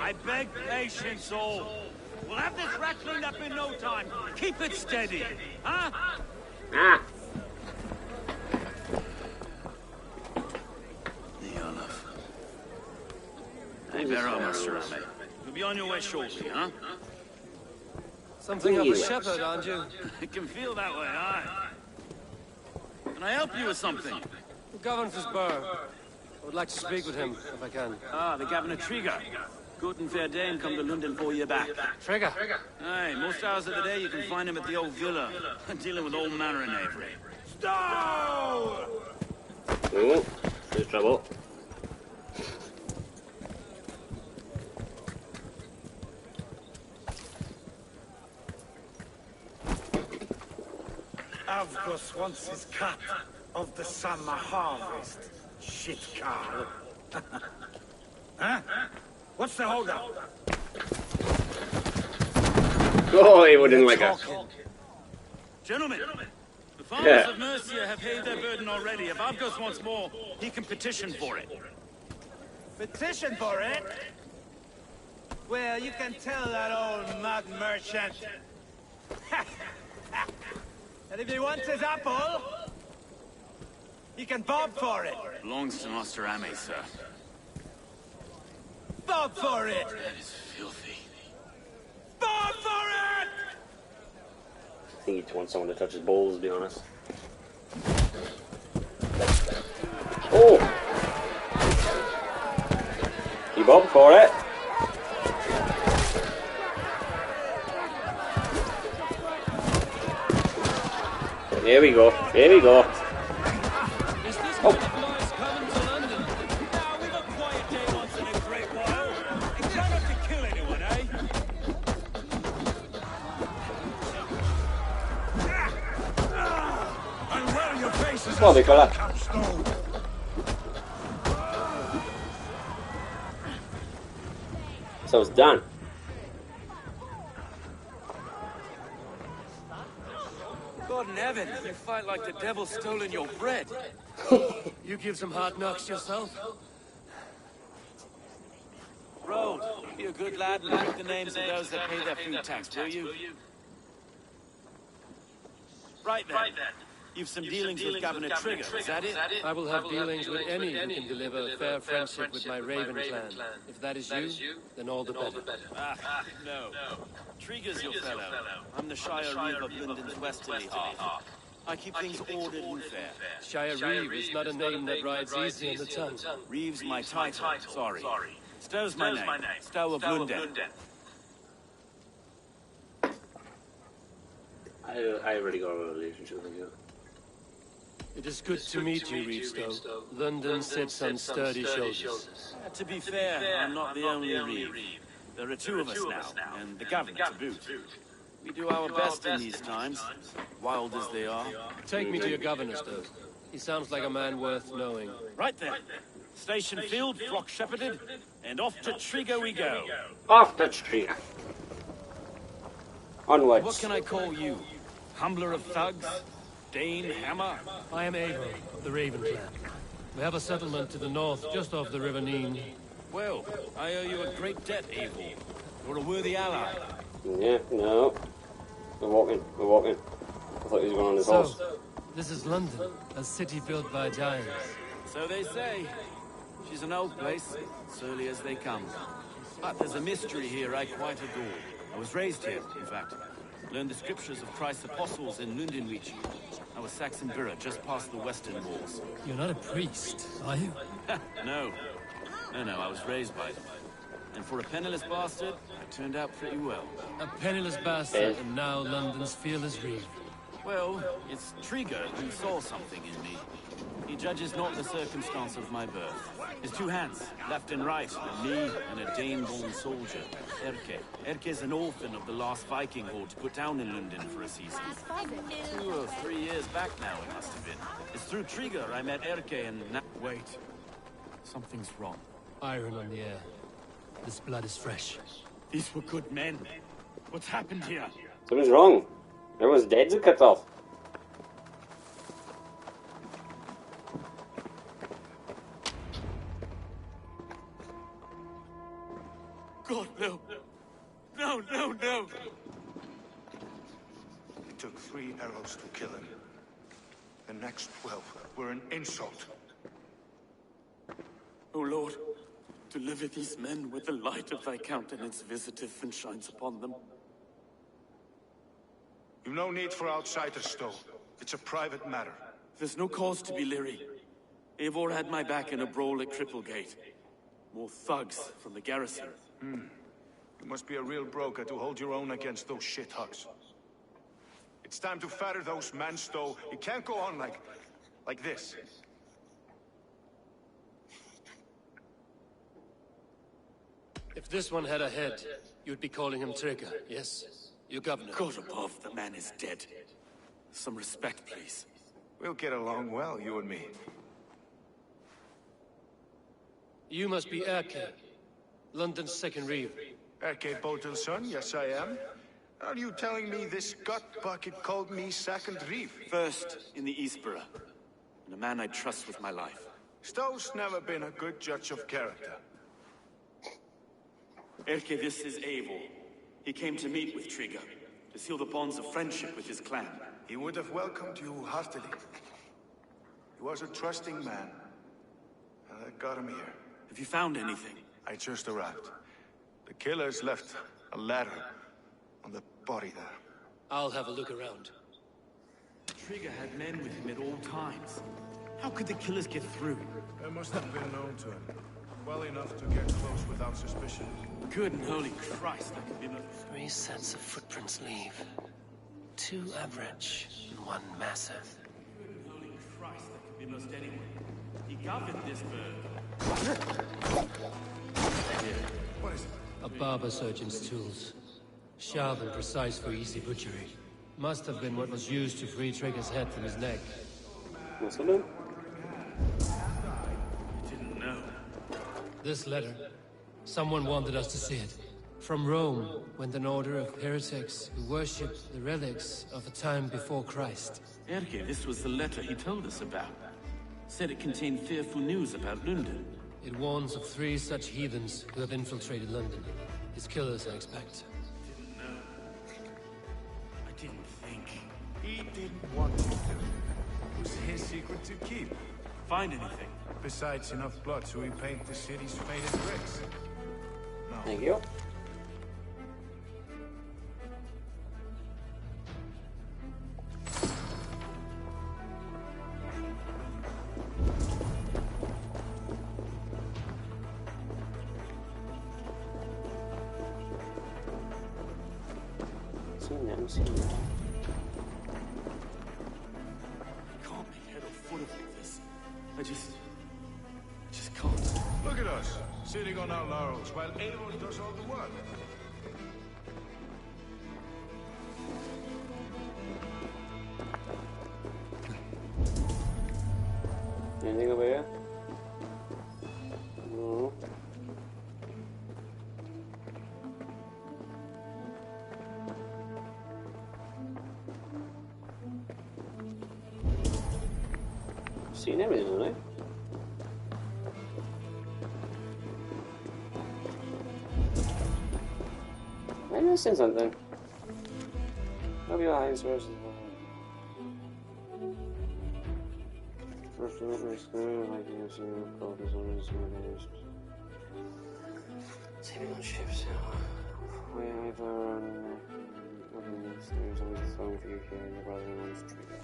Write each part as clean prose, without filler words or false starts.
I beg patience, all. We'll have this rat cleaned up in no time. Keep it steady, huh? Ah. Hey, Vero, Master Rame. You'll be on your way shortly, huh? Something of a shepherd, aren't you? It can feel that way, aye. Can I help you with something? The Governor's Burr. I would like to speak with him, if I can. Ah, the Governor Trigger. Good and fair Dane come to London 4 years back. Trigger? Aye, most hours of the day you can find him at the old villa, dealing with all manner of knavery. Stow! Oh, there's trouble. Avgos wants his cut of the summer harvest. Shit, Carl. Huh? What's the holdup? Oh, he wouldn't like us. Gentlemen, the farmers of Mercia have paid their burden already. If Avgos wants more, he can petition for it. Petition for it? Well, you can tell that old mud merchant. And if he wants his apple, he can bob for it. Belongs to Master Ame, sir. Bob for it! That is filthy. Bob for it! I think he just wants someone to touch his balls, to be honest. Oh! He bobbed for it. Here we go. Here we go. Is this one of Lloyd's coming to London? Now, we've a quiet day once in a great while. And try not to kill anyone, eh? And where your faces Oh, they got that. capstone. So it's done. God in heaven, you fight like the devil's stolen your bread. You give some hard knocks yourself? Road, be a good lad and take the names of those that pay their food tax, will you? Right then. You've some dealings with Governor Trigger, is that it? I will have dealings with any who can deliver fair friendship with my Raven clan. If that is you, then all the better. Ah, no. Trigger's your fellow. I'm the Shire Reeve of London's westerly half. I keep things ordered and fair. Shire Reeve is not a name that rides easy on the tongue. Reeve's my title, sorry. Stow's my name. Stow of London. I already got a relationship with you. It is good to meet you, Reevestow. London sits on sturdy shoulders. To be fair, I'm not the only Reeve. There are two of us now, and the Governor to boot. We do our best in these times, wild as they are. Take me to your governor, Stow. He sounds like a man worth knowing. Right then. Station filled, flock shepherded, and off to Trigger we go. Off the street. Onwards. What can I call you? Humbler of thugs? Dane Hammer? I am Abel of the Raven clan. We have a settlement to the north, just off the River Nene. Well, I owe you a great debt, Abel. You're a worthy ally. Yeah, no. We're walking. I thought he was going on his horse. So, this is London, a city built by giants. So they say. She's an old place, surly as they come. But there's a mystery here I quite adore. I was raised here, in fact. Learned the scriptures of Christ's apostles in Lundenwich. I was Saxon Borough, just past the western walls. You're not a priest, are you? No, I was raised by them. And for a penniless bastard, I turned out pretty well. A penniless bastard, and now London's fearless Reeve. Well, it's Trigger who saw something in me. He judges not the circumstance of my birth. His two hands, left and right, a me and a Dane-born soldier, Erke. Erke's an orphan of the last Viking horde put down in London for a season. 2 or 3 years back now, it must have been. It's through Trigger I met Erke and wait. Something's wrong. Iron on the air. This blood is fresh. These were good men. What's happened here? Something's wrong. Everyone's dead to cut off. God, no. No, no, no. It took 3 arrows to kill him. The next 12 were an insult. O Lord, deliver these men with the light of thy countenance visiteth and shines upon them. You've no need for outsiders, Stowe. It's a private matter. There's no cause to be leery. Eivor had my back in a brawl at Cripplegate. More thugs from the garrison. You must be a real broker to hold your own against those shithugs. It's time to fetter those men, Stowe. It can't go on like this. If this one had a head, you'd be calling him Trigger, yes? Your governor. God above, the man is dead. Some respect, please. We'll get along well, you and me. You must be Erke, London's second reeve. Erke Botel's son, yes I am. Are you telling me this gut bucket called me second reeve? First in the Eastborough, and a man I trust with my life. Stowe's never been a good judge of character. Erke, this is Eivor. He came to meet with Trigger, to seal the bonds of friendship with his clan. He would have welcomed you heartily. He was a trusting man. And I got him here. Have you found anything? I just arrived. The killers left a letter on the body there. I'll have a look around. Trigger had men with him at all times. How could the killers get through? They must have been known to him. Well enough to get close without suspicion. Good and holy Christ, that could be no... 3 sets of footprints leave. 2 average, and 1 massive. Good and holy Christ, that could be most anyone. He governed this bird. What is it? A barber surgeon's tools. Sharp and precise for easy butchery. Must have been what was used to free Trigger's head from his neck. What's it then? I didn't know. This letter. Someone wanted us to see it. From Rome went an order of heretics who worshipped the relics of a time before Christ. Erke, this was the letter he told us about. Said it contained fearful news about London. It warns of 3 such heathens who have infiltrated London. His killers, I expect. Didn't know. I didn't think. He didn't want you to. It was his secret to keep. Find anything? Besides enough blood to repaint the city's faded bricks. No. Thank you. Seen that. Can't be head or foot of all this. I just can't. Look at us, sitting on our laurels while Eivor does all the work. Anything over here? No. Seen everything, haven't I? I just seen something. Rub your eyes versus first delivery screw, like you see called as always saving on ships. We either there's always a phone for you here and your brother in law's trigger.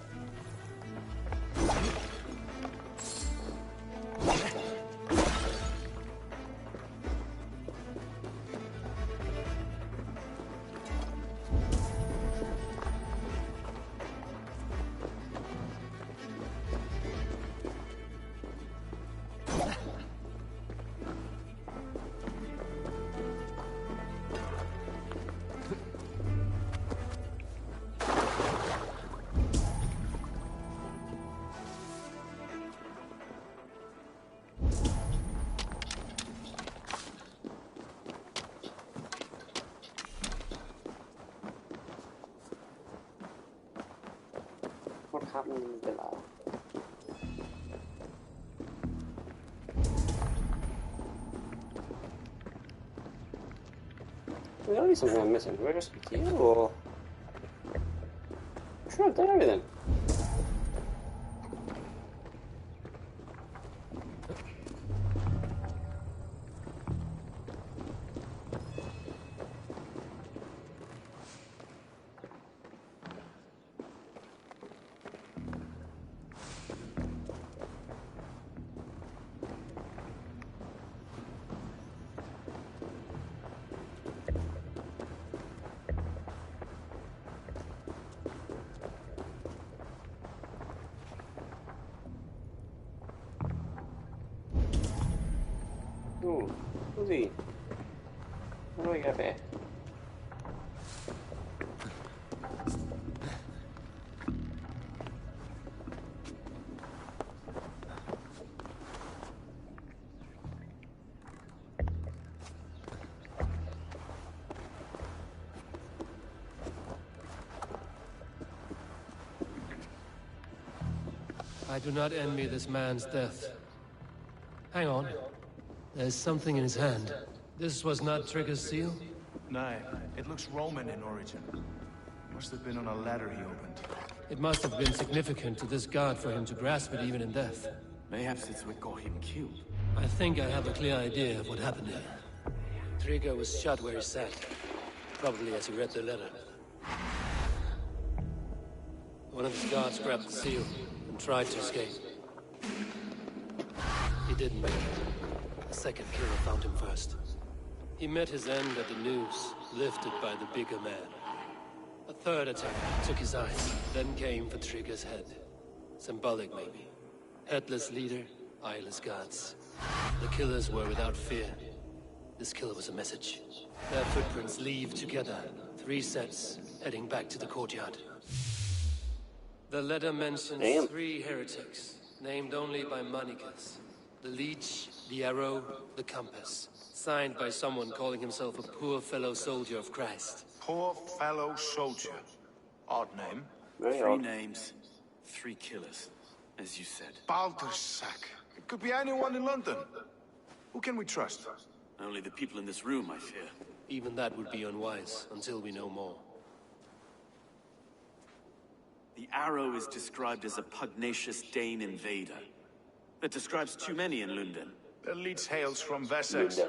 What happened in Valhalla? There's already something I'm missing. Do I just speak to you, or... I'm sure I've done everything. Ooh, who's he? What do I get here? I do not envy this man's death. Hang on. There's something in his hand. This was not Trigger's seal? No, it looks Roman in origin. Must have been on a ladder he opened. It must have been significant to this god for him to grasp it even in death. Mayhaps it's what got him killed. I think I have a clear idea of what happened here. Trigger was shot where he sat. Probably as he read the letter. One of his guards grabbed the seal and tried to escape. He didn't make it. The second killer found him first. He met his end at the noose, lifted by the bigger man. A third attack took his eyes, then came for Trigger's head. Symbolic, maybe. Headless leader, eyeless guards. The killers were without fear. This kill was a message. Their footprints leave together. 3 sets, heading back to the courtyard. The letter mentions 3 heretics, named only by monikers. The leech, the arrow, the compass. Signed by someone calling himself a poor fellow soldier of Christ. Poor fellow soldier. Odd name. Very 3 odd. names, 3 killers, as you said. Baldersack. It could be anyone in London. Who can we trust? Only the people in this room, I fear. Even that would be unwise, until we know more. The arrow is described as a pugnacious Dane invader. That describes too many in London. The leech hails from Wessex.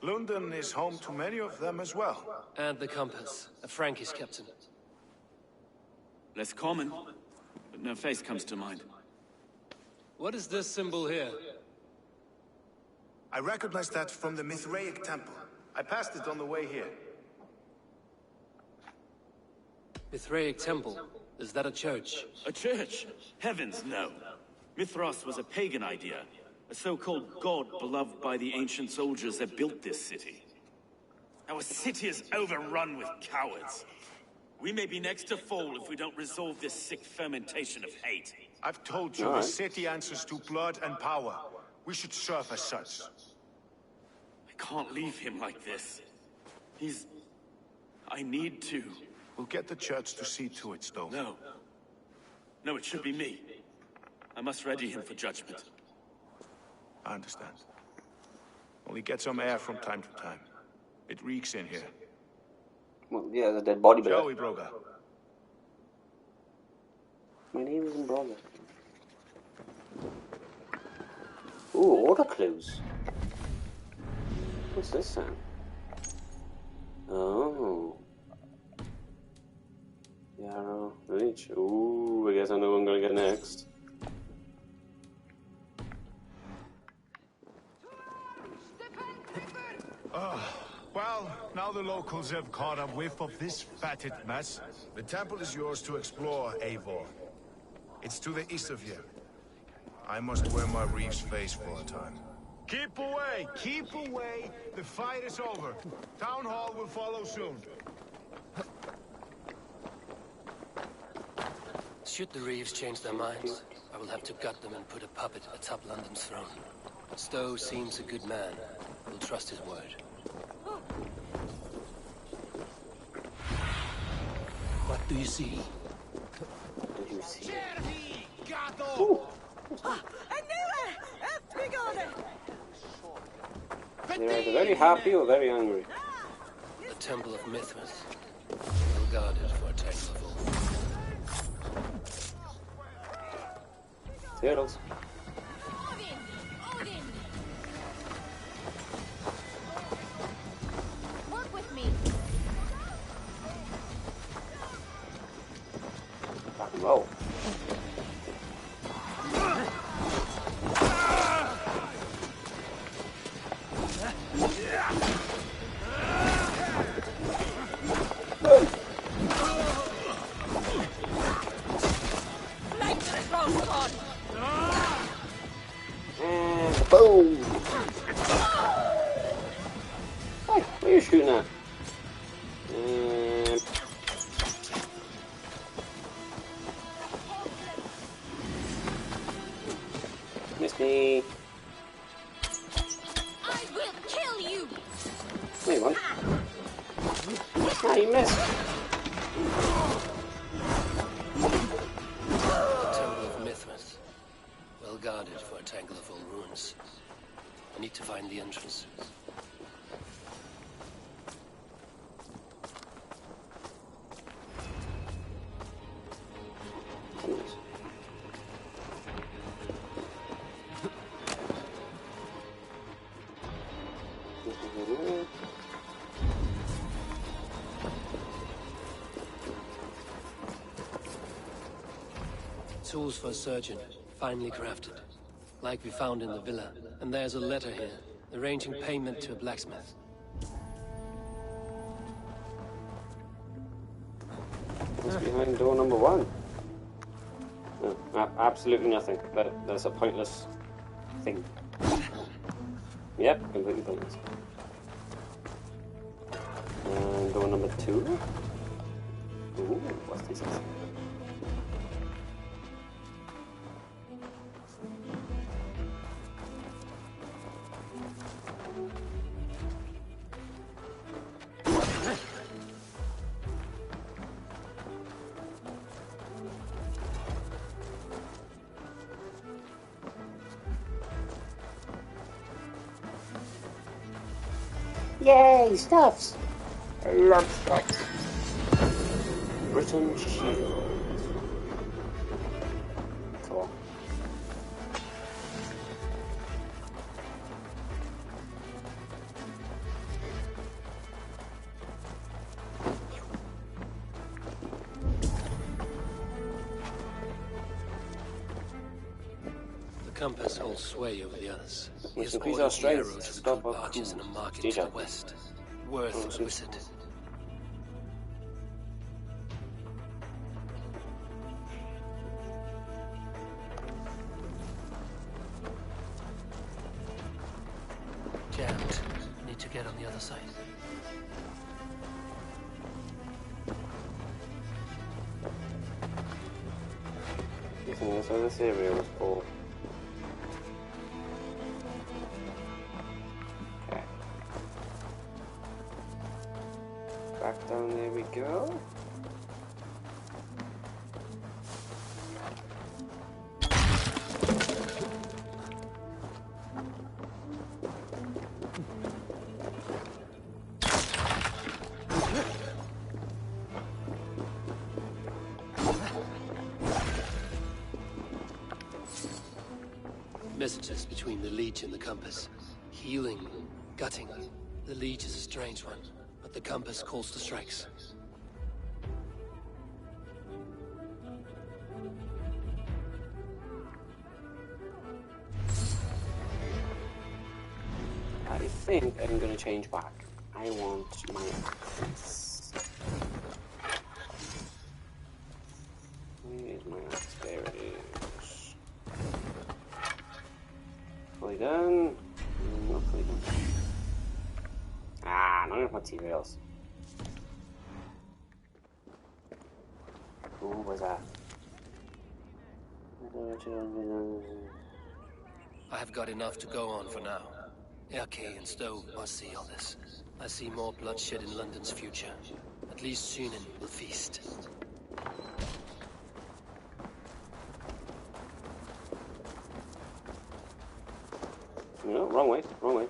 London is home to many of them as well. And the compass, a Frankish captain. Less common, but no face comes to mind. What is this symbol here? I recognize that from the Mithraic temple. I passed it on the way here. Mithraic temple? Is that a church? A church? Heavens, no. Mithras was a pagan idea. A so-called god beloved by the ancient soldiers that built this city. Our city is overrun with cowards. We may be next to fall if we don't resolve this sick fermentation of hate. I've told you, the city answers to blood and power. We should serve as such. I can't leave him like this. I need to. We'll get the church to see to it, Stone. No. No, it should be me. I must ready him for judgment. I understand. Only get some air from time to time. It reeks in here. Well, yeah, the dead body, Shall but we, Broga? my name isn't Brother. Ooh, order clues. What's this sound? Oh. The arrow, the leech. Ooh, I guess I know what I'm gonna get next. Well, now the locals have caught a whiff of this fatted mess. The temple is yours to explore, Eivor. It's to the east of here. I must wear my reef's face for a time. Keep away! Keep away! The fight is over. Town Hall will follow soon. Should the Reeves change their minds, I will have to gut them and put a puppet atop London's throne. Stowe seems a good man. We'll trust his word. What do you see? Did you see? Ooh. They're either very happy or very angry. The Temple of Mithras. Well guarded for a tangle of wolves. Turtles. Odin! Work with me! Rock and roll. Light to the cross god! And boom! Hey, what are you shooting at? And miss me. I will kill you! There you go. Ah, you missed. The Temple of Mithras. Well guarded for a tangle of old ruins. I need to find the entrance. Tools for a surgeon, finely crafted. Like we found in the villa. And there's a letter here, arranging payment to a blacksmith. What's behind door number 1? No, absolutely nothing. That's a pointless thing. Yep, completely pointless. And door number 2? Ooh, what's this? Yay, stuffs! I love stuffs. Britain Shield. Cool. The compass holds sway over the others. He has increase ordered our the strength arrow to to the stop group our archers in a coups. market Deja. to the west. Worth a visit. Jammed. Need to get on the other side. That's what this area was for. Okay. Back down there we go. Messages between the Leech and the compass. Healing, gutting. The Leech is a strange one, but the compass calls to strikes. I think I'm gonna change back. I want my axe. Where's my axe? There it is. Fully done. Not fully done. Ah, not enough materials. Ooh, what's that? I have got enough to go on for now. Erke and Stowe must see all this. I see more bloodshed in London's future. At least Sunan will feast. No, wrong way, wrong way.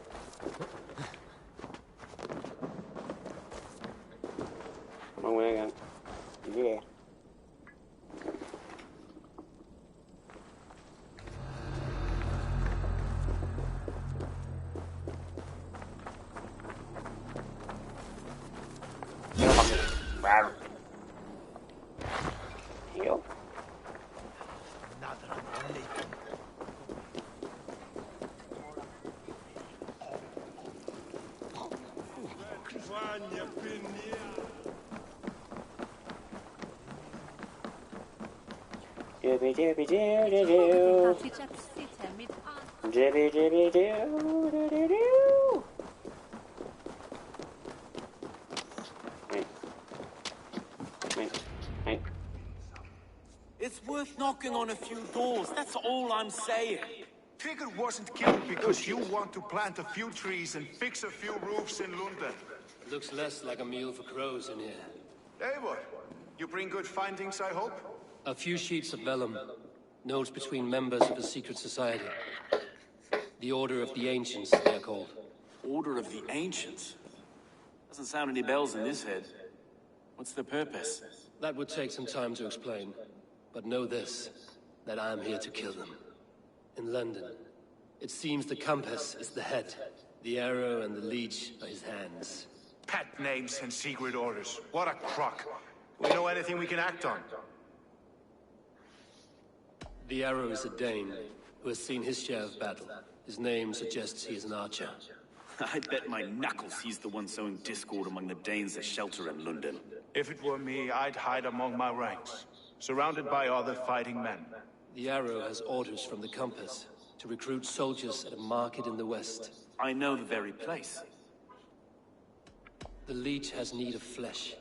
Jibby jibby doo doo doo. Jibby jibby doo doo doo doo. Hey. It's worth knocking on a few doors, that's all I'm saying. Trigger wasn't killed because you want to plant a few trees and fix a few roofs in London. Looks less like a meal for crows in here. Eivor, you bring good findings, I hope? A few sheets of vellum. Notes between members of a secret society. The Order of the Ancients, they're called. Order of the Ancients? Doesn't sound any bells in this head. What's the purpose? That would take some time to explain. But know this, that I'm here to kill them. In London, it seems the compass is the head. The arrow and the leech are his hands. Pet names and secret orders. What a crock. We know anything we can act on. The arrow is a Dane, who has seen his share of battle. His name suggests he is an archer. I bet my knuckles he's the one sowing discord among the Danes that shelter in London. If it were me, I'd hide among my ranks, surrounded by other fighting men. The arrow has orders from the compass to recruit soldiers at a market in the west. I know the very place. The leech has need of flesh.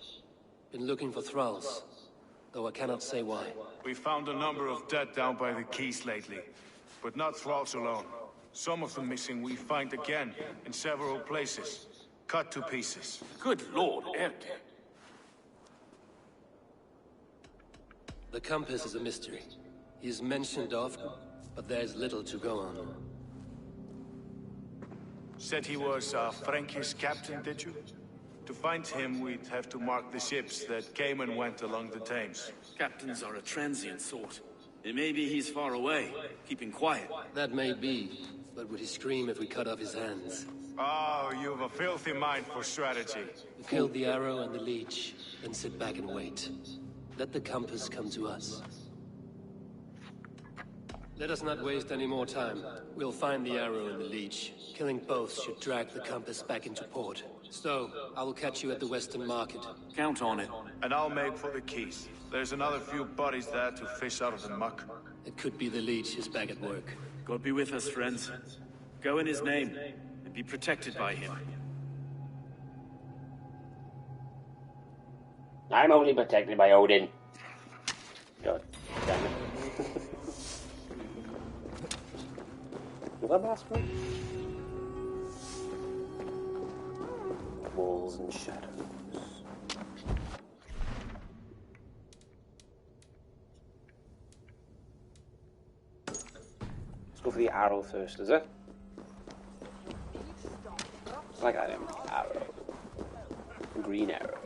Been looking for thralls, though I cannot say why. We found a number of dead down by the quays lately, but not thralls alone. Some of the missing we find again in several places, cut to pieces. Good lord, Erke. The compass is a mystery. He is mentioned often, but there is little to go on. Said he was a Frankish captain, did you? To find him, we'd have to mark the ships that came and went along the Thames. Captains are a transient sort. It may be he's far away, keeping quiet. That may be, but would he scream if we cut off his hands? Oh, you've a filthy mind for strategy. We kill the arrow and the leech, then sit back and wait. Let the compass come to us. Let us not waste any more time. We'll find the arrow and the leech. Killing both should drag the compass back into port. So, I will catch you at the Western Market. Count on it. And I'll make for the quays. There's another few bodies there to fish out of the muck. It could be the leech is back at work. God be with us, friends. Go in his name, and be protected by him. I'm only protected by Odin. God damn it. Was that last one? Walls and shadows. Let's go for the arrow first, is it? Like I am. Arrow. Green arrow.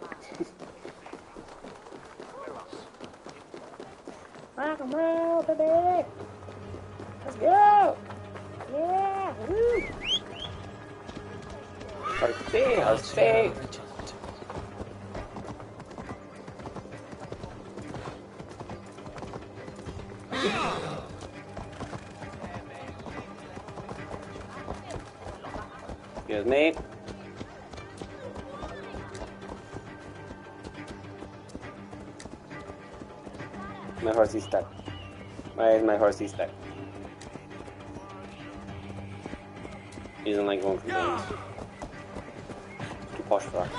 Rock and roll, baby! Let's go! Yeah! Woo! I'll stay! Excuse me. My horse is stuck. Why is my horse stuck? He doesn't like going for guns. Too posh for that.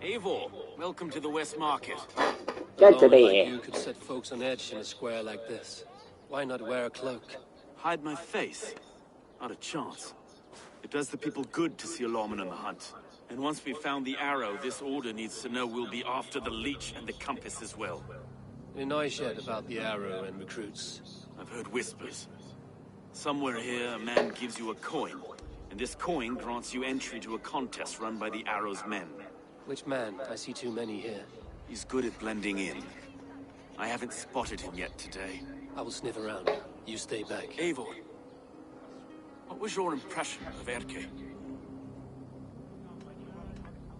Eivor, welcome to the West Market. Good to be Like here. you could set folks on edge in a square like this. Why not wear a cloak? Hide my face? Not a chance. It does the people good to see a lawman on the hunt. And once we've found the arrow, this order needs to know we'll be after the leech and the compass as well. Any noise yet about the arrow and recruits? I've heard whispers. Somewhere here, a man gives you a coin, and this coin grants you entry to a contest run by the arrow's men. Which man? I see too many here. He's good at blending in. I haven't spotted him yet today. I will sniff around. You stay back. Eivor, what was your impression of Erke?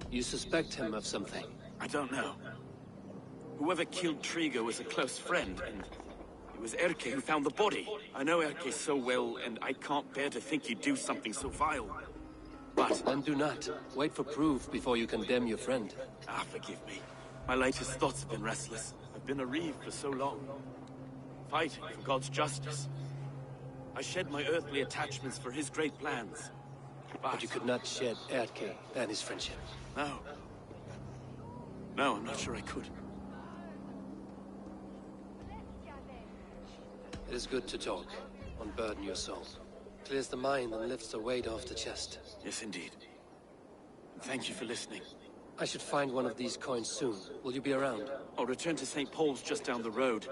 You suspect him of something? I don't know. Whoever killed Trigo was a close friend, and It was Erke who found the body. I know Erke so well, and I can't bear to think you'd do something so vile. But... Then do not. Wait for proof before you condemn your friend. Ah, forgive me. My latest thoughts have been restless. I've been a reeve for so long. Fighting for God's justice. I shed my earthly attachments for his great plans. But you could not shed Erke and his friendship. No. No, I'm not sure I could. It is good to talk. Unburden your soul. Clears the mind and lifts the weight off the chest. Yes, indeed. And thank you for listening. I should find one of these coins soon. Will you be around? I'll return to St. Paul's just down the road.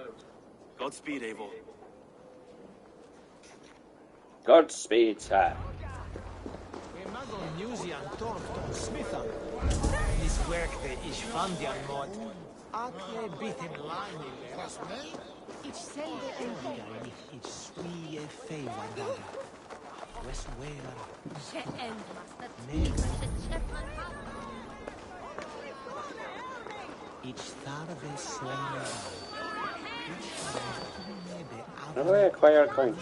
Godspeed, Eivor. Godspeed, sir. This work the Ishvandian mod. Akle bitin line. Ich selde en Ich swie favor dada. West Whaler. Che endmaster. Ich starve slender. How do I acquire coins?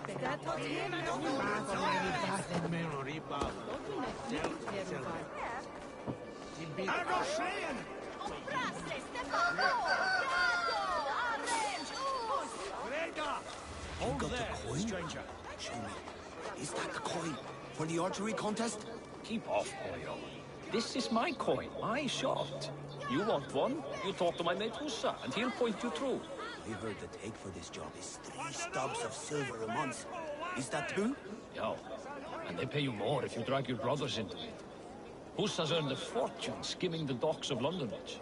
You got the coin? Stranger. Show me. Is that the coin for the archery contest? Keep off, boyo. This is my coin, my shot. You want one? You talk to my mate Hussa, and he'll point you through. I heard the take for this job is 3 stubs of silver a month. Is that true? Yeah, and they pay you more if you drag your brothers into it. Hussa's earned a fortune skimming the docks of London Bridge.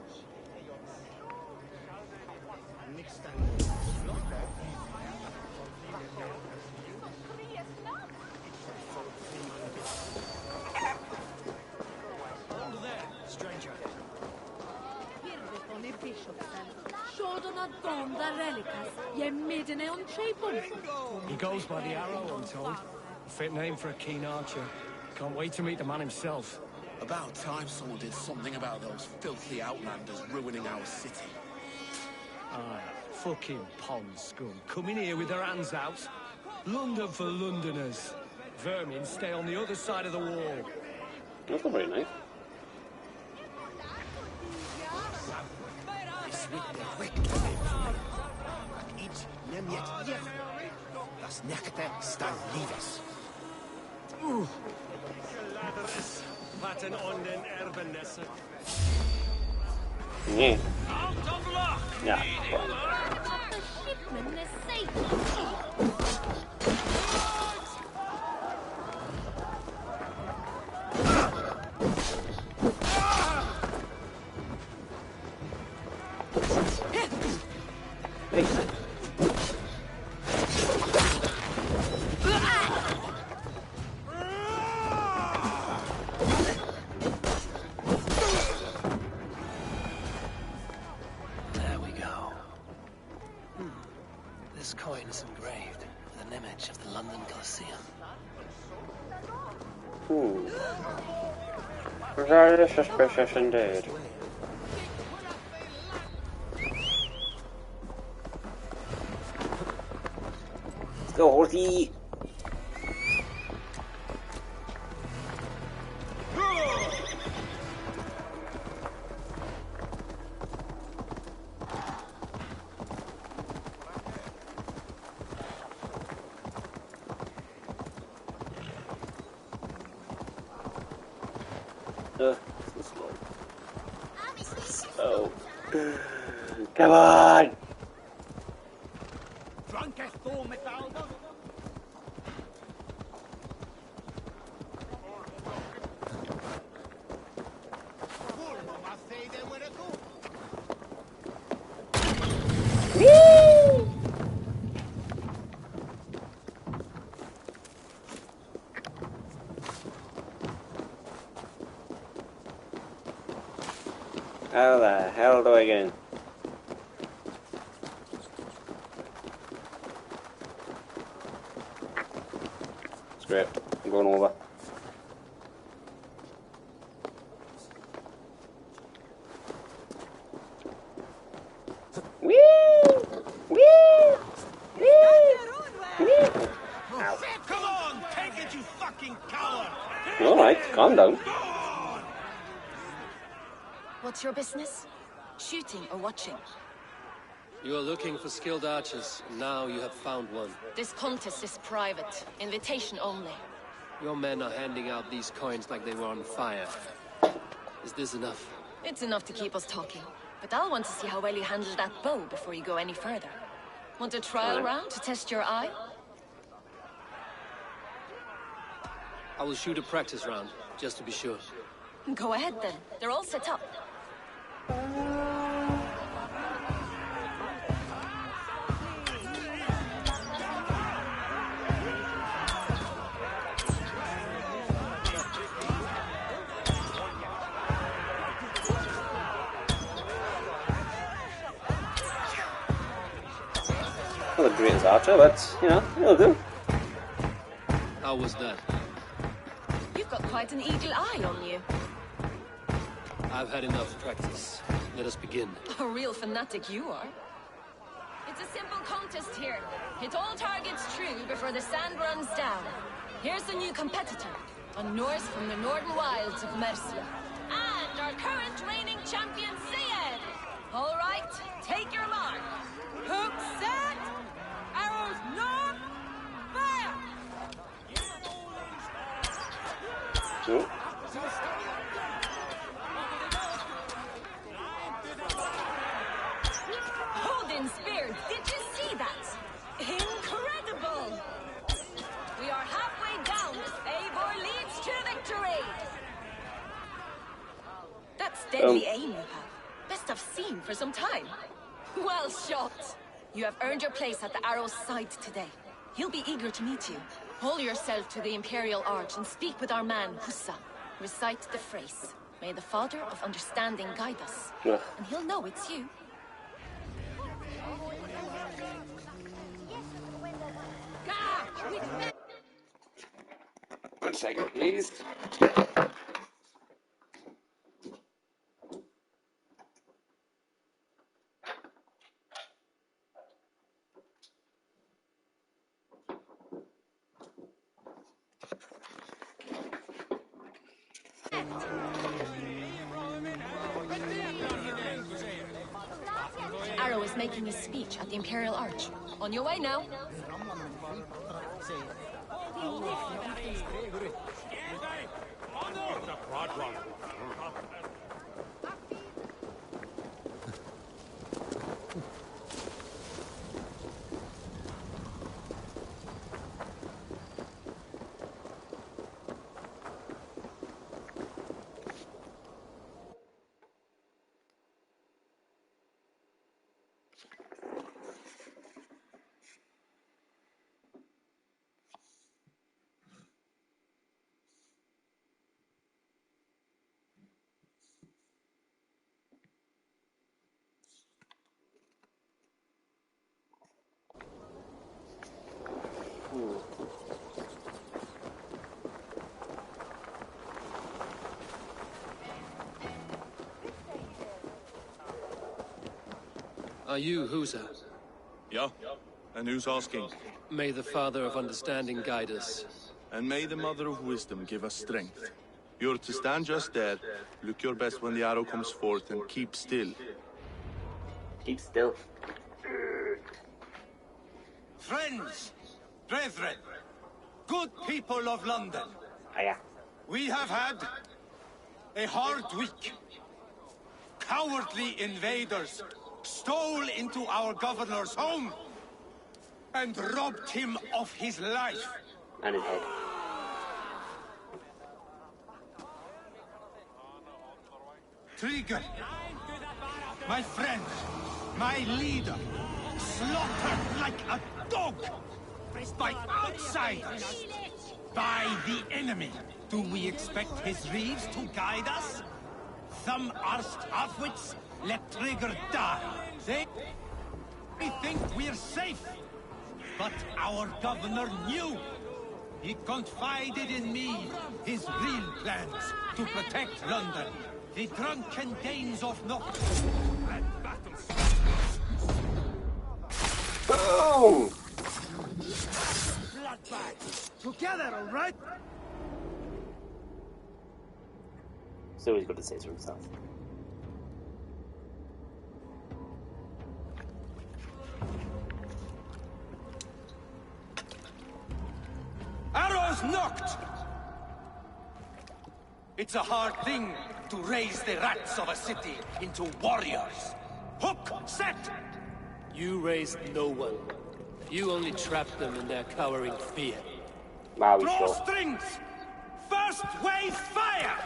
He goes by the arrow, I'm told. A fit name for a keen archer. Can't wait to meet the man himself. About time someone did something about those filthy outlanders ruining our city. Ah, fucking pond scum. Coming here with their hands out. London for Londoners. Vermin stay on the other side of the wall. That's not very nice. Das Nächte stan Liebes. Patten on den Erbenesse. Yeah. Out of luck! Yeah. The shipman is safe. There we go. This coin is engraved with an image of the London Colosseum. Very suspicious indeed. Let's go, horsey! So slow. Oh. Come on! How the hell do I get in? Screw it. I'm going over. Alright, calm down. What's your business? Shooting or watching? You are looking for skilled archers, and now you have found one. This contest is private. Invitation only. Your men are handing out these coins like they were on fire. Is this enough? It's enough to keep us talking. But I'll want to see how well you handle that bow before you go any further. Want a trial round to test your eye? I will shoot a practice round, just to be sure. Go ahead then. They're all set up. Not the greatest archer, but, you know, it'll do. How was that? You've got quite an eagle eye on you. I've had enough practice. Let us begin. A real fanatic you are. It's a simple contest here. Hit all targets true before the sand runs down. Here's the new competitor, a Norse from the northern wilds of Mercia. And our current reigning champion, Syed. All right, take your mark. Hook set! Arrows north! Fire! Oh. Odin spear, did you see that? Incredible! We are halfway down as Eivor leads to victory! That's deadly aim you have. Best I've seen for some time. Well shot! You have earned your place at the arrow's side today. He'll be eager to meet you. Hold yourself to the Imperial Arch and speak with our man, Hussa. Recite the phrase. May the Father of Understanding guide us. Yeah. And he'll know it's you. 1 second, please. Arrow is making his speech at the Imperial Arch. On your way now. Are you Husa? Yeah. And who's asking? May the Father of Understanding guide us. And may the Mother of Wisdom give us strength. You're to stand just there, look your best when the arrow comes forth, and keep still. Keep still. Friends, brethren, good people of London. Hiya. We have had a hard week. Cowardly invaders stole into our governor's home and robbed him of his life. And his head. Trigger, my friend, my leader, slaughtered like a dog by outsiders, by the enemy. Do we expect his reeves to guide us? Some arsed halfwits let Trigger die. They think we're safe. But our governor knew. He confided in me his real plans to protect London. The drunken Danes of North. Boom! Together, all right? So he's got to say so himself. Arrows knocked! It's a hard thing to raise the rats of a city into warriors. Hook, set! You raised no one. You only trapped them in their cowering fear. Draw strings! First wave fire!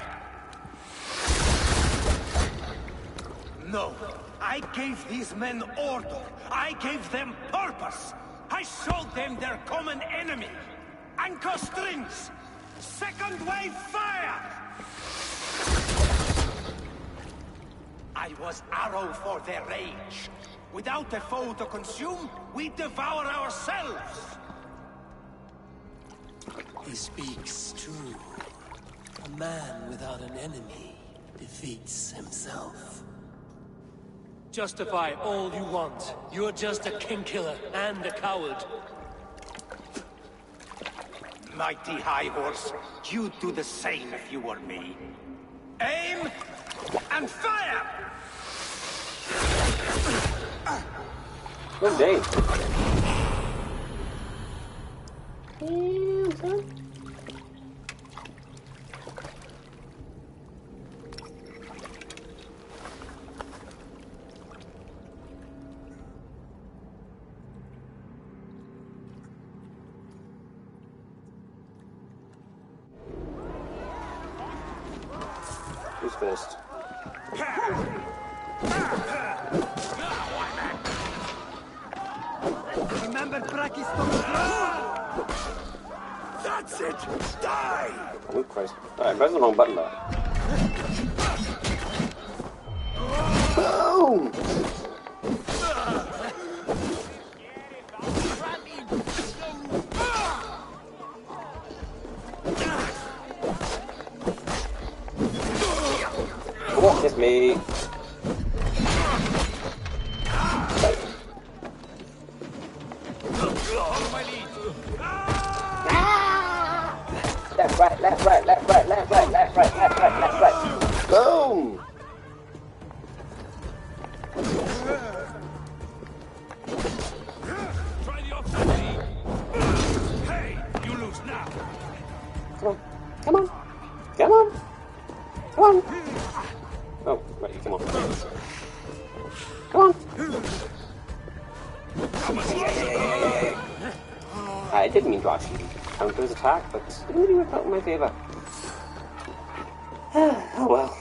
No, I gave these men order. I gave them purpose. I showed them their common enemy. Anchor strings! Second wave fire! I was arrow for their rage. Without a foe to consume, we devour ourselves! He speaks true. A man without an enemy defeats himself. Justify all you want. You're just a king-killer and a coward. Mighty High Horse, you'd do the same if you were me. Aim and fire! Oh, dang. Who's first? Remember Braki's That's it! Die! Oh, Christ. Alright, press the wrong button though. Boom! Oh, it's me. Left, right, left, right, left, right, left, right, left, right, left, right, left, right. Boom! Try the opposite. Hey, you lose now. Come on. Come on. Come on. Come on. Oh, right, come on. Come on. I didn't mean to actually counter his attack, but it really worked out in my favour. Oh well.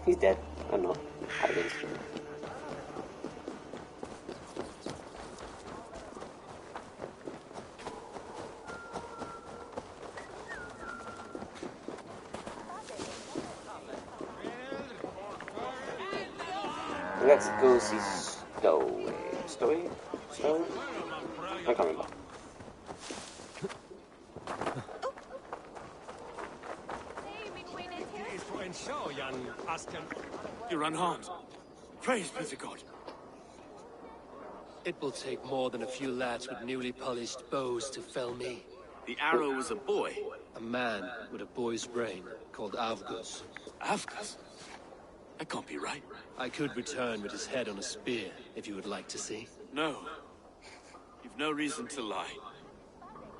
He's dead. I'm not. How it is. Let's go see Stowe. Stowe? Stowe? I can't remember. You're unharmed. Praise be to God. It will take more than a few lads with newly polished bows to fell me. The arrow was a boy. A man with a boy's brain, called Avgus. Avgus? That can't be right. I could return with his head on a spear, if you would like to see. No. You've no reason to lie.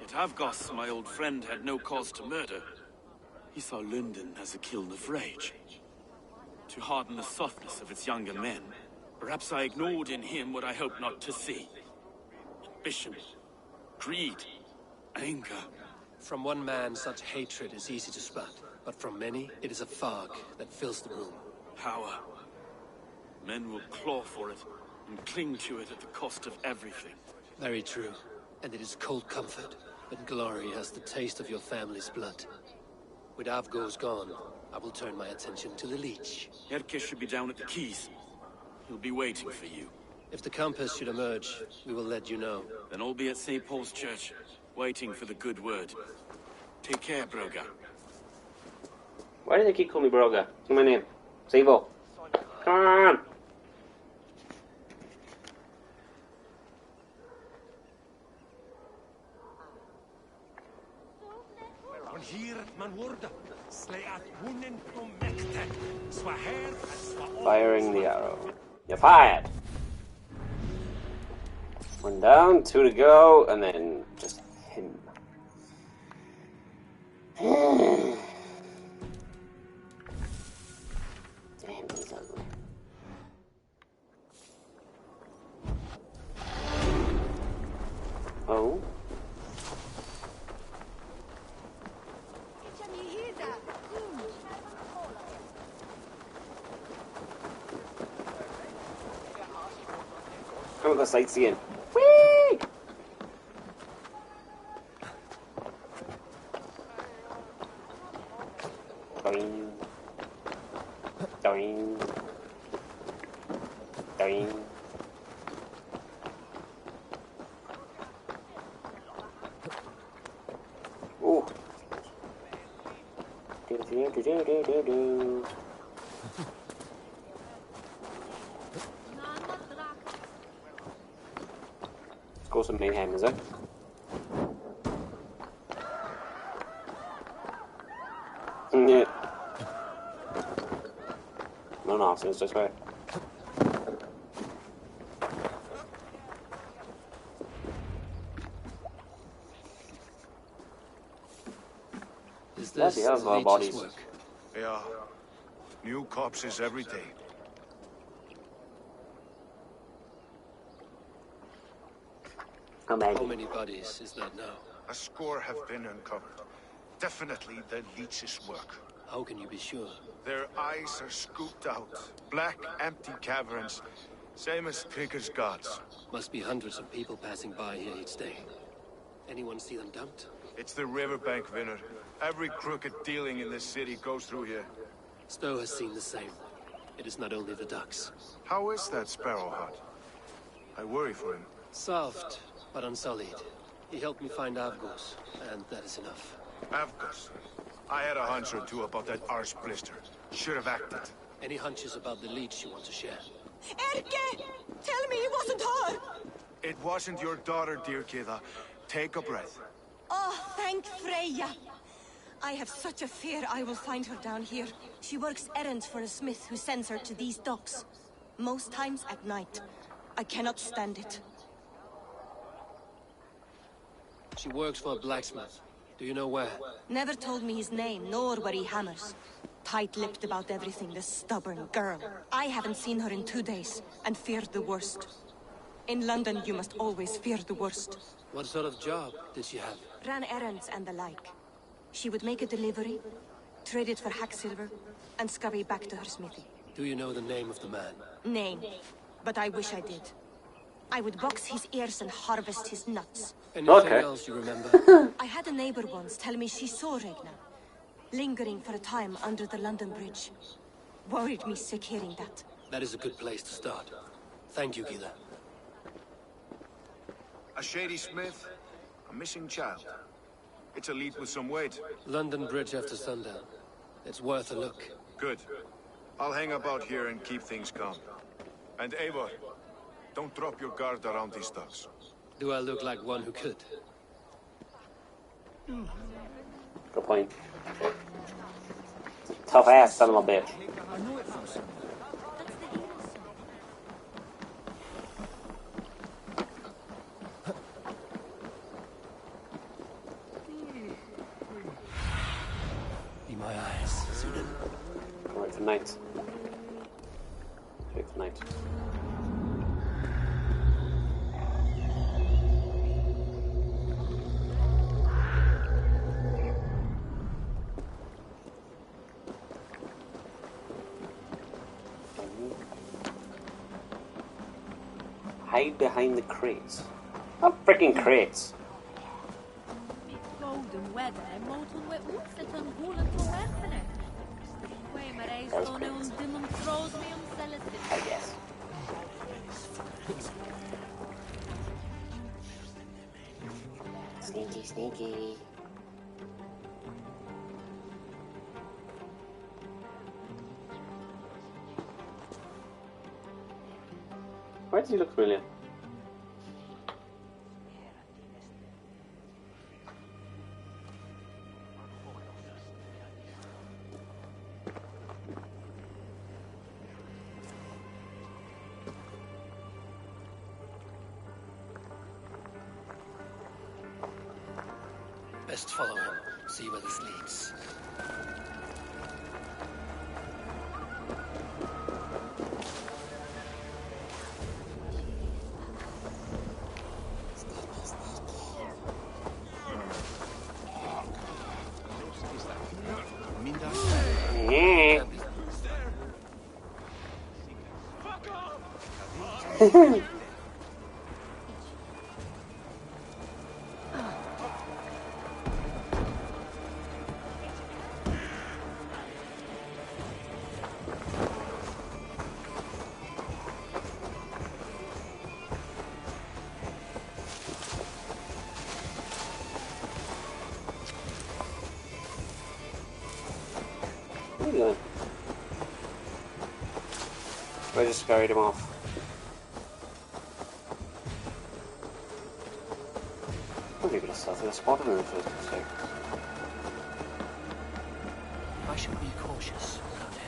Yet Avgus, my old friend, had no cause to murder. He saw London as a kiln of rage. To harden the softness of its younger men. Perhaps I ignored in him what I hoped not to see. Ambition, greed, anger. From one man, such hatred is easy to spot, but from many, it is a fog that fills the room. Power. Men will claw for it, and cling to it at the cost of everything. Very true. And it is cold comfort, when glory has the taste of your family's blood. With Avgo's gone, I will turn my attention to the Leech. Erke should be down at the quays. He'll be waiting for you. If the compass should emerge, we will let you know. Then I'll be at St. Paul's Church, waiting for the good word. Take care, Broga. Why do they keep calling me Broga? It's my name. Savo. Come on! On hier man wurde, slay at wunen promekte, swaher and swa. Firing the arrow. You're fired! One down, 2 to go, and then just him. Damn, he's ugly. Oh? Come on, go sightseeing. Whee! Doing. Doing. Doing. Ooh. Do. Let's go some mayhem, is it? Yeah. No, so it's this way. Is this Yeah, the little bodies. work? Yeah. New corpses every day. How many? How many bodies is that now? A score have been uncovered. Definitely the leech's work. How can you be sure? Their eyes are scooped out. Black, empty caverns. Same as Trigger's gods. Must be hundreds of people passing by here each day. Anyone see them dumped? It's the riverbank, Vinner. Every crooked dealing in this city goes through here. Stowe has seen the same. It is not only the ducks. How is that Sparrow Hut? I worry for him. Soft, but unsullied. He helped me find Avgos, and that is enough. Avgos. I had a hunch or two about that arse blister. Should have acted. Any hunches about the leech you want to share? Erke! Tell me it wasn't her! It wasn't your daughter, dear Kida. Take a breath. Oh, thank Freya! I have such a fear I will find her down here. She works errands for a smith who sends her to these docks. Most times at night. I cannot stand it. She works for a blacksmith. Do you know where? Never told me his name, nor where he hammers. Tight-lipped about everything, the stubborn girl. I haven't seen her in 2 days, and feared the worst. In London, you must always fear the worst. What sort of job did she have? Ran errands and the like. She would make a delivery, trade it for hack silver, and scurry back to her smithy. Do you know the name of the man? Name. But I wish I did. I would box his ears and harvest his nuts. Anything else you remember? I had a neighbor once tell me she saw Regna, lingering for a time under the London Bridge. Worried me sick hearing that. That is a good place to start. Thank you, Gila. A shady smith, a missing child. It's a lead with some weight. London Bridge after sundown. It's worth a look. Good. I'll hang about here and keep things calm. And Eivor, don't drop your guard around these ducks. Do I look like one who could? Good point. Tough ass son of a bitch. Be my eyes, Sudan. Alright, for night. Wait for night. Hide behind the crates. Not freaking crates. Golden weather är motorn med osätten hålen på västerne. Skärmare står nu demonstros med omstället. I guess. Sneaky, sneaky. Why does he look familiar? Best follow him, see where this leads. What are you doing? I just carried him off. I'm even a stealthy a spot in the first mistake. I should be cautious around here.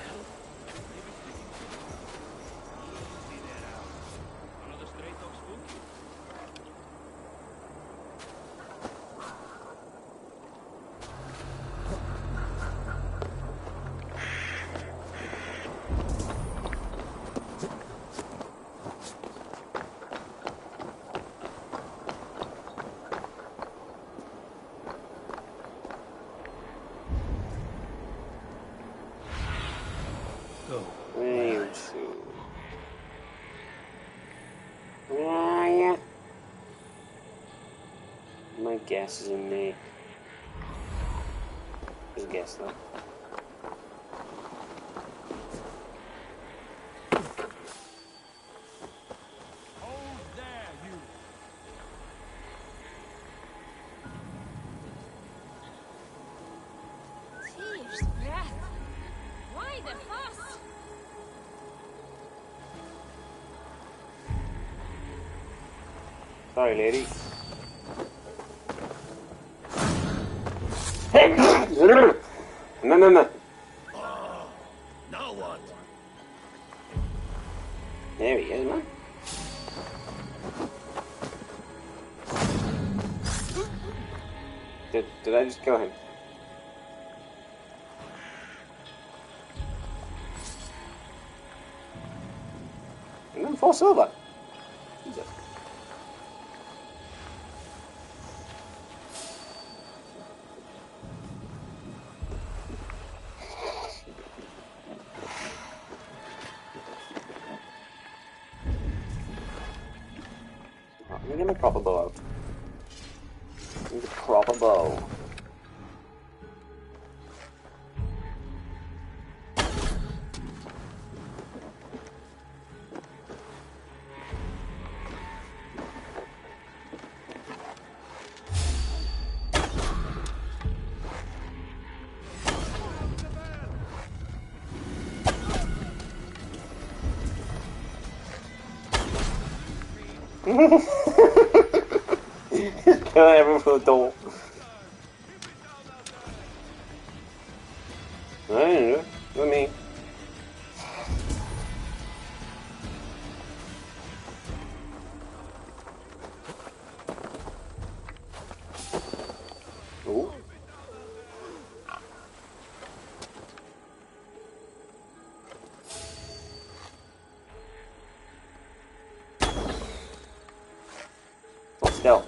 My guess is in me. Just a guess though. Fierce breath. Why the fuss? Sorry, lady. No. Now what? There he is, man. Did I just kill him? And then 4 silver. Jesus. Let me get my proper bow out. Need a proper bow. Kill everyone for the door. I don't know. What I mean? Ooh. Hold still.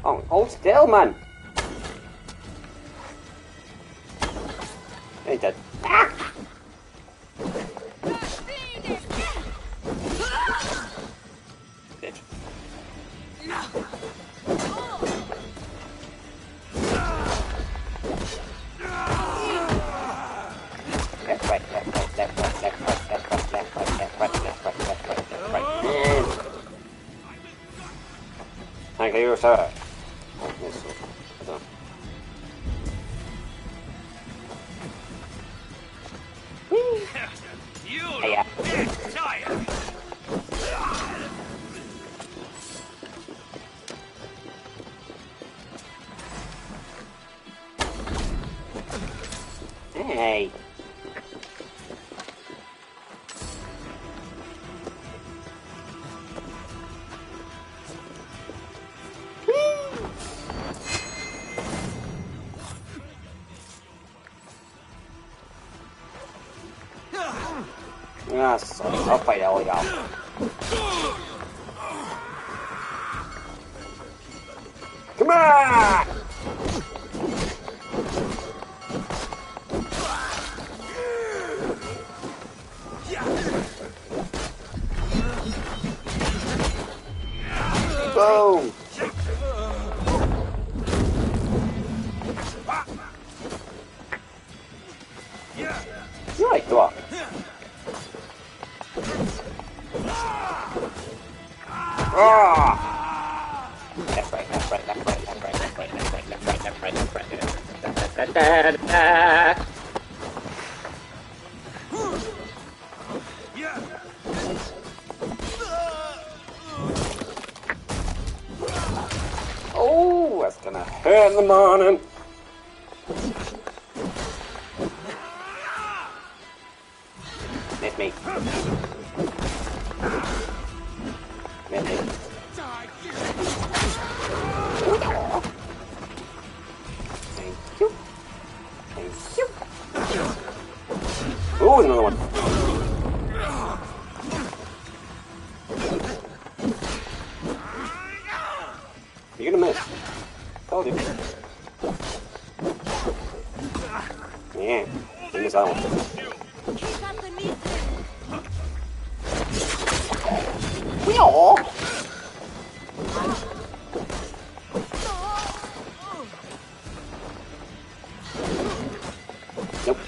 Oh, hold still, man. Hey, dead. Ah! Bitch. Left, right, left, right, left, right, left, right, left, right, left, right, left, right, left, right, left, right, left, right. Thank you, sir. Oh, yes, I don't know. You tired. Hey. Ah, sorry. I'll fight all y'all. Come on! Boom! Right, go on. Ah! Left, right, left, right, left, right, left, right, left, right, left, right, left, right, left, right, left, right. Da, da, da, da, da. Oh, that's gonna hurt in the morning. Miss me. Miss me. Thank you. Thank you. Oh, there's another one. You're gonna miss. Told you. Yeah, you missed that one. Wee-aw. Nope.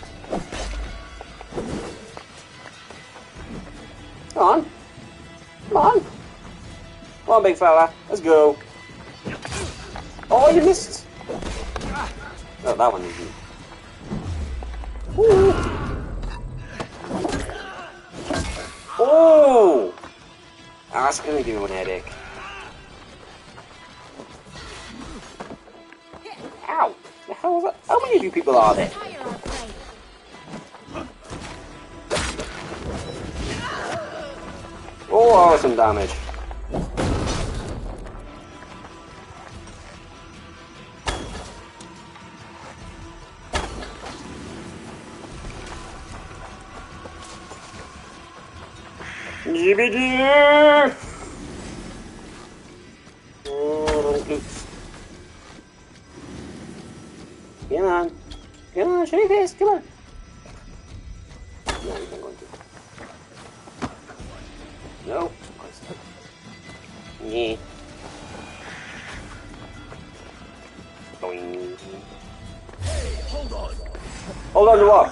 Come on. Come on. Come on, big fella. Let's go. Oh, you missed. Oh, that one isn't. Ooh. Oh! That's gonna give me an headache. Ow! The hell was that? How many of you people are there? Oh, some damage. GBG! Oops. Come on. Come on, show your face, come on. No, you're not going to. No, of course not. Yeah. Boing. Hey, hold on. Hold on to what?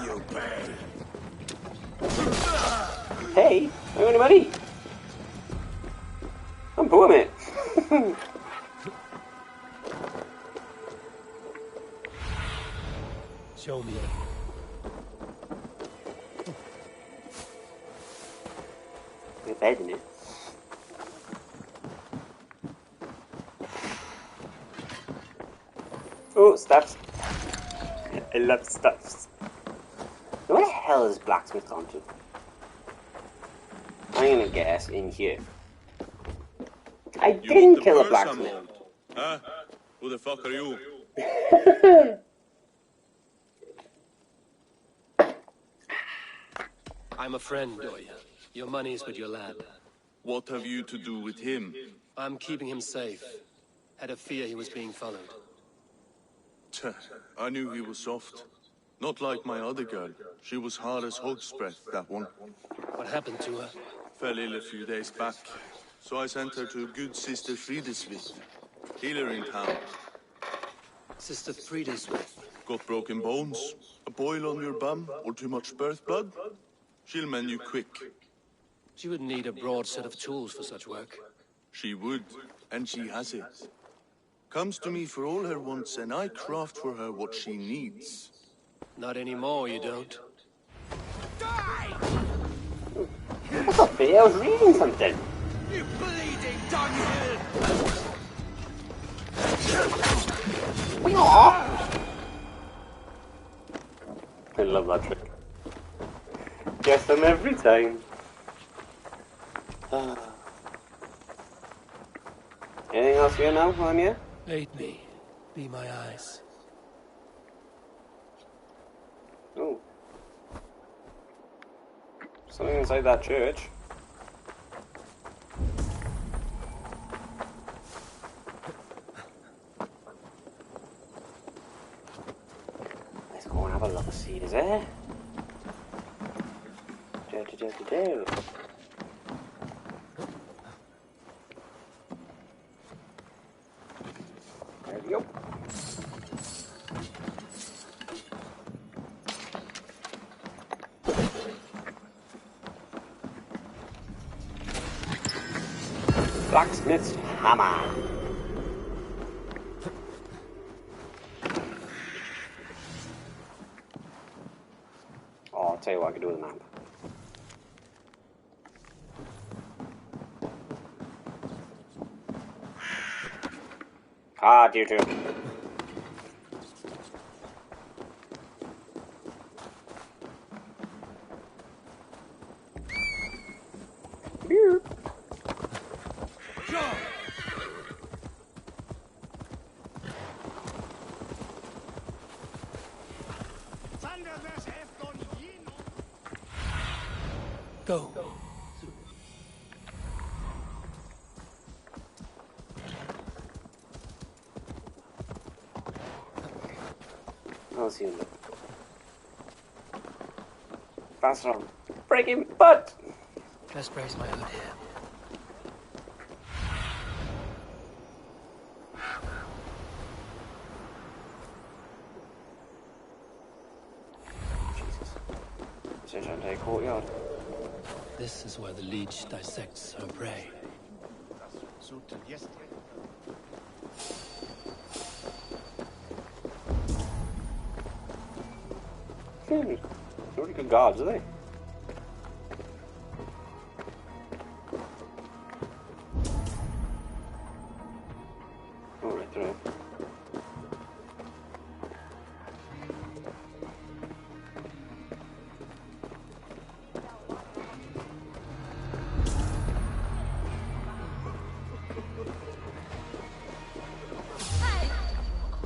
Hey, are anybody? I'm poor, mate. Show me. You're bad, isn't it? Oh, stuffs. I love stuffs. Where the hell is blacksmith gone to? I'm gonna guess in here. I didn't kill a blacksmith. Huh? Who the fuck are you? I'm a friend, Doya. Your money's with your lad. What have you to do with him? I'm keeping him safe. Had a fear he was being followed. Tch, I knew he was soft. Not like my other girl. She was hard as hog's breath, that one. What happened to her? Fell ill a few days back. So I sent her to good Sister Frideswith. Healer in town. Sister Frideswith. Got broken bones, a boil on your bum, or too much birth blood? She'll mend you quick. She would need a broad set of tools for such work. She would, and she has it. Comes to me for all her wants, and I craft for her what she needs. Not anymore, you don't. What's up, Billy? I was reading something. You bleeding dunghill! I love that trick. Guess them every time. Anything else here now, Anya? Aid me. Be my eyes. Oh. Something inside that church. Let's go and have a look, see is there? Do. There we go. Blacksmith's hammer. Oh, I'll tell you what I can do with a map. Ah, you too. Beer. Go. I'll see you. Faster on. Break him, butt! Best brace my hood here. Jesus. Such a courtyard. This is where the leech dissects her prey. They're really good guards, are they? Oh, right through.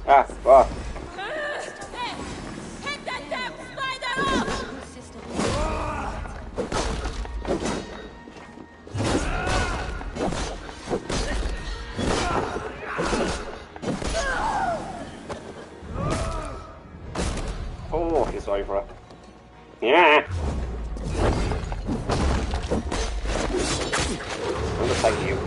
Ah, wow. Oh, okay, sorry for it. Yeah. I'm gonna fight you.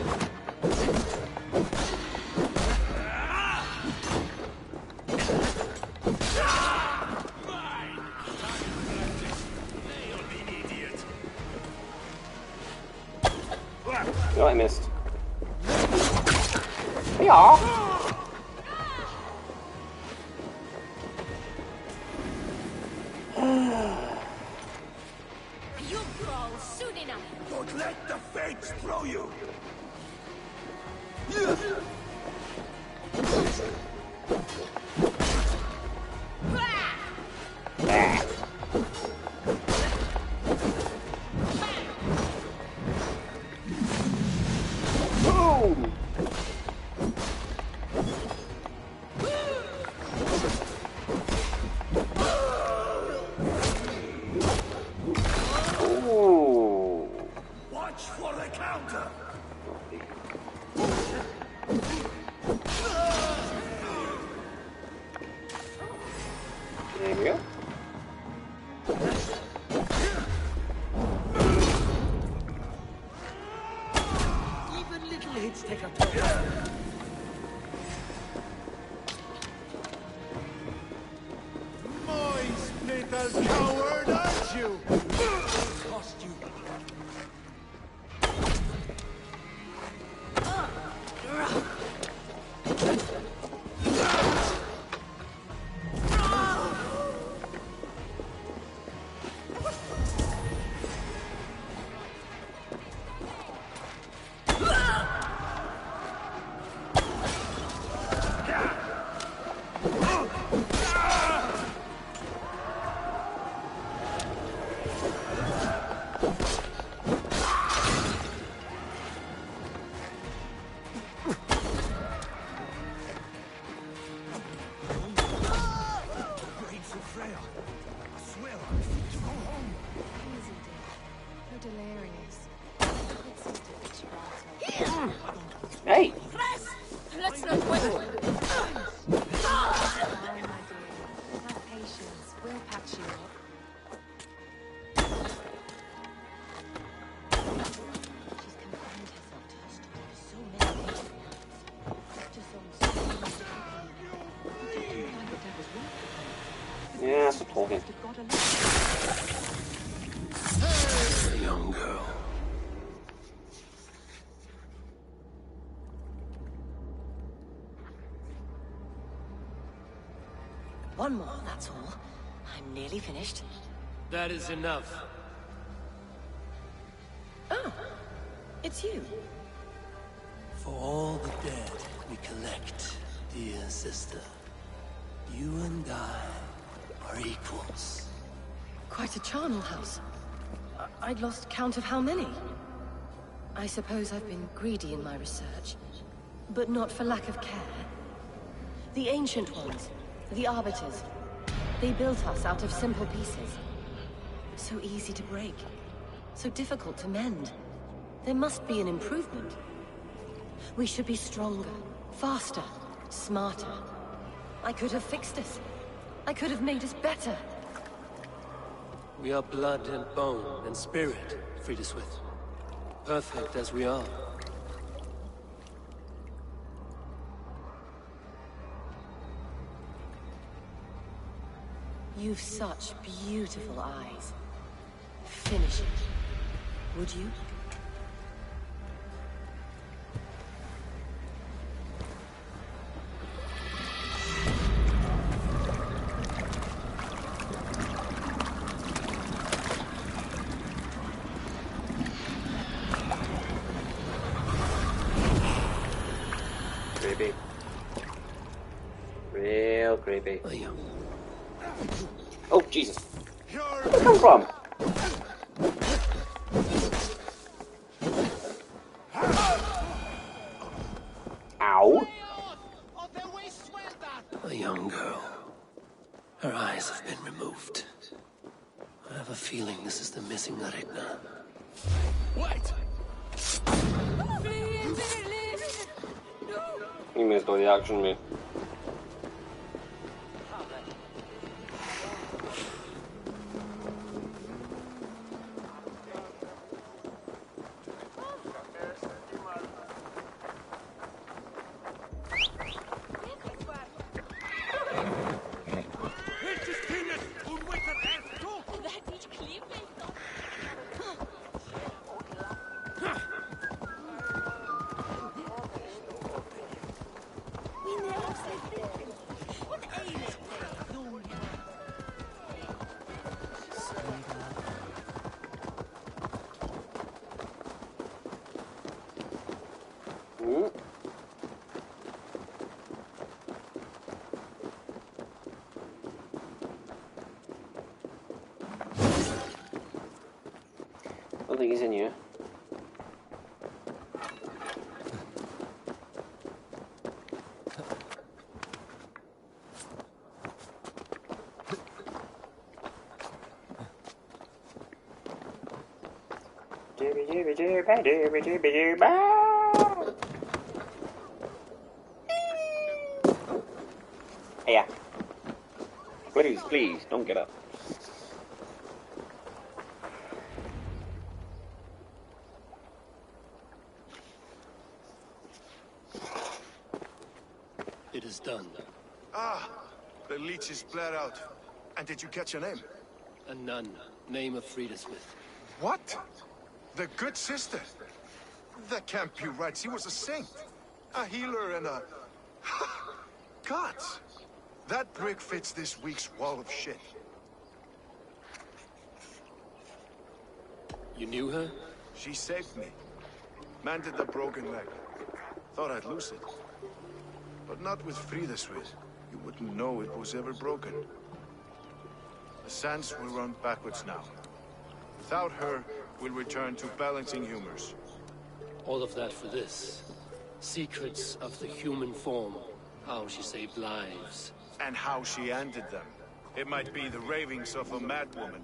Oh, I missed. Yeah. You crawl soon enough. Don't let the fates throw you! Boom! Ooh. Watch for the counter! There we go. Even little hits take a toll. Moist little coward, aren't you? Cost you. Hey! Let's not wait. Have patience. We'll patch you up. She's confined herself to her story so many days at once. Just on Yeah, stop talking. A young girl. One more, that's all. I'm nearly finished. That is enough. Oh, it's you. For all the dead we collect, dear sister, you and I are equals. Quite a charnel house. I'd lost count of how many. I suppose I've been greedy in my research, but not for lack of care. The Ancient Ones, the Arbiters, they built us out of simple pieces. So easy to break, so difficult to mend. There must be an improvement. We should be stronger, faster, smarter. I could have fixed us. I could have made us better. We are blood and bone and spirit, Frida Swith. Perfect as we are. You've such beautiful eyes. Finish it. Would you? Creepy. Real creepy. Oh, Jesus. Where did it come from? Ow. A young girl. Her eyes have been removed. I have a feeling this is the missing Regna. Wait! You missed all the action, mate. I don't think he's in here. Yeah. Please, please, don't get up. It is done. Ah, the leech is bled out. And did you catch her name? A nun, name of Frida Smith. What? The good sister? That can't be right. She was a saint. A healer and a... Gods! That brick fits this week's wall of shit. You knew her? She saved me. Mended the broken leg. Thought I'd lose it. But not with Frida Smith. You wouldn't know it was ever broken. The sands will run backwards now. Without her, we'll return to balancing humors. All of that for this. Secrets of the human form. How she saved lives. And how she ended them. It might be the ravings of a madwoman.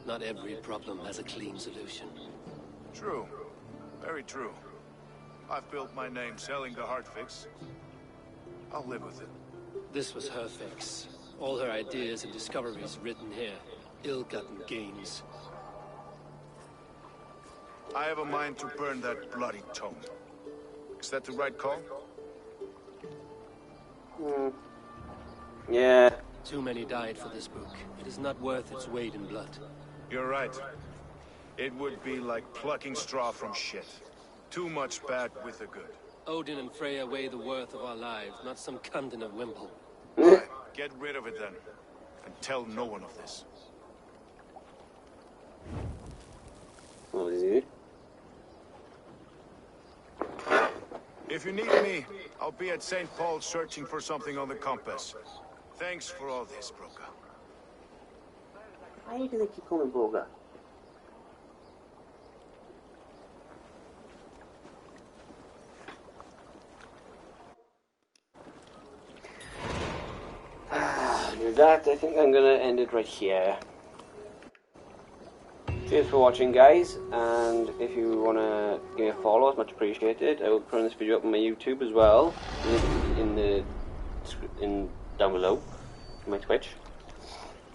Not every problem has a clean solution. True. Very true. I've built my name selling the heart fix. I'll live with it. This was her fix. All her ideas and discoveries written here. Ill-gotten gains. I have a mind to burn that bloody tome. Is that the right call? Yeah. Too many died for this book. It is not worth its weight in blood. You're right. It would be like plucking straw from shit. Too much bad with the good. Odin and Freya weigh the worth of our lives, not some cunt in a wimple. Alright, get rid of it then. And tell no one of this. What is it? If you need me, I'll be at St. Paul searching for something on the compass. Thanks for all this, Broka. Why do they keep calling Broka? With that, I think I'm gonna end it right here. Cheers for watching, guys, and if you wanna give me a follow, it's much appreciated. I will put this video up on my YouTube as well, in down below, my Twitch.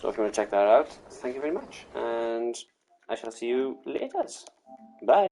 So if you want to check that out, thank you very much, and I shall see you later. Bye.